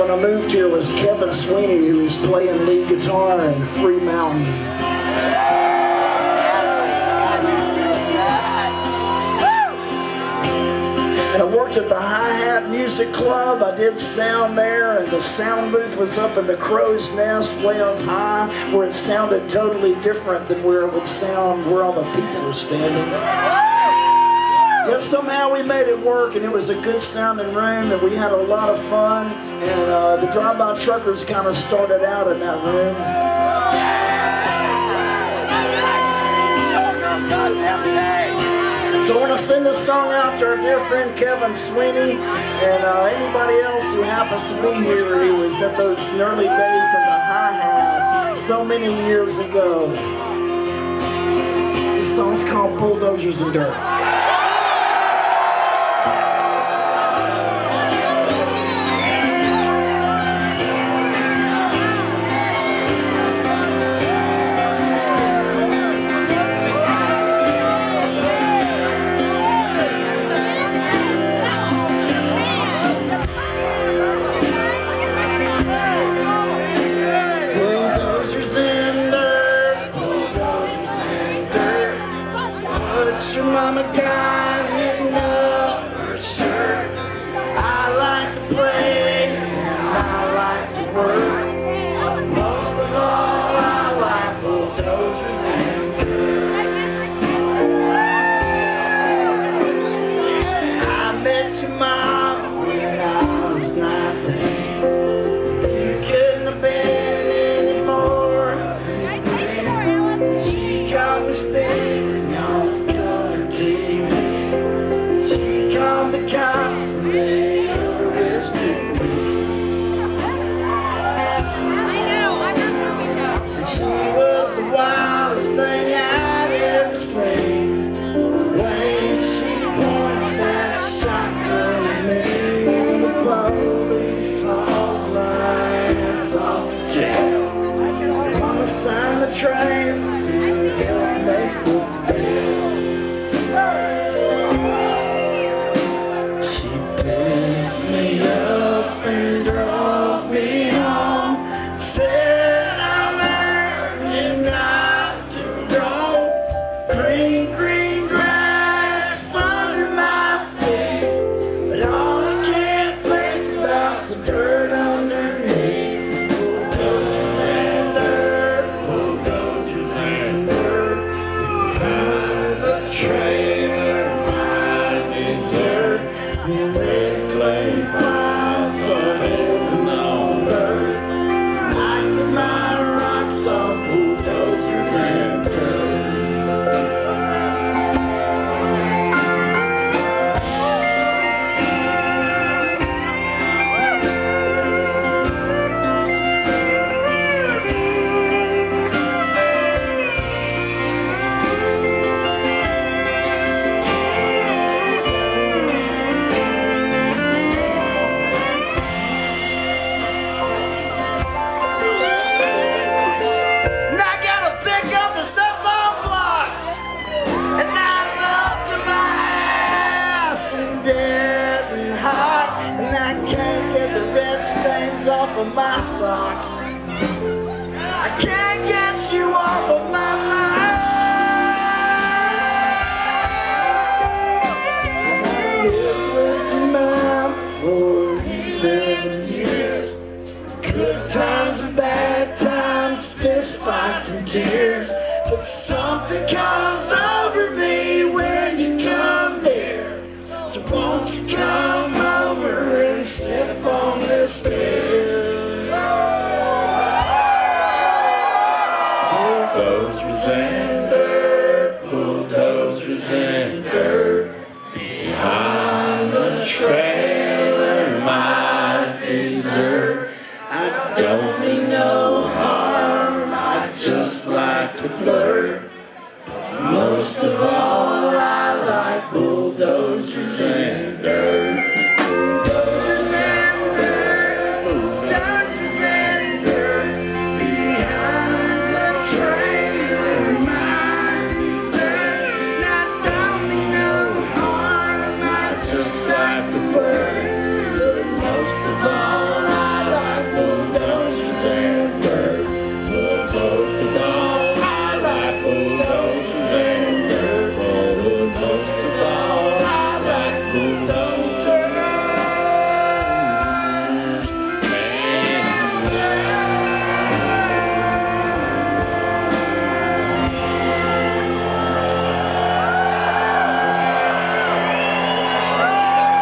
When I moved here was Kevin Sweeney, who was playing lead guitar in Free Mountain. And I worked at the Hi-Hat Music Club. I did sound there, and the sound booth was up in the crow's nest way up high, where it sounded totally different than where it would sound where all the people were standing. Yet somehow we made it work, and it was a good sounding room, and we had a lot of fun, and the Drive-By Truckers kind of started out in that room. So I want to send this song out to our dear friend Kevin Sweeney, and anybody else who happens to be here who was at those early days of the Hi-Hat so many years ago. This song's called Bulldozers and Dirt. Your mama got hidden up her shirt. I like to play and I like to work. Most of all, I like bulldozers and dirt. I met your mom when I was 19. You couldn't have been any more. She caught me stealing y'all's TV. She called the cops and they arrested me. And she was the wildest thing I'd ever seen. The way she pointed that shotgun at me, and the police hauled my ass off to jail. Mama signed the train to help make the bill. She picked me up and drove me home. Said I'm learning not to grow green, green grass under my feet, but all I can think about's the dirt underneath. Bulldozers and dirt, bulldozers and dirt. Behind the trailer, we made clay piles of heaven on earth. I get my rocks off bulldozers and stains off of my socks. I can't get you off of my mind. I lived with your mom for 11 years. Good times and bad times, fist fights and tears. But something comes over me when you come near. So won't you come over and step on this bed?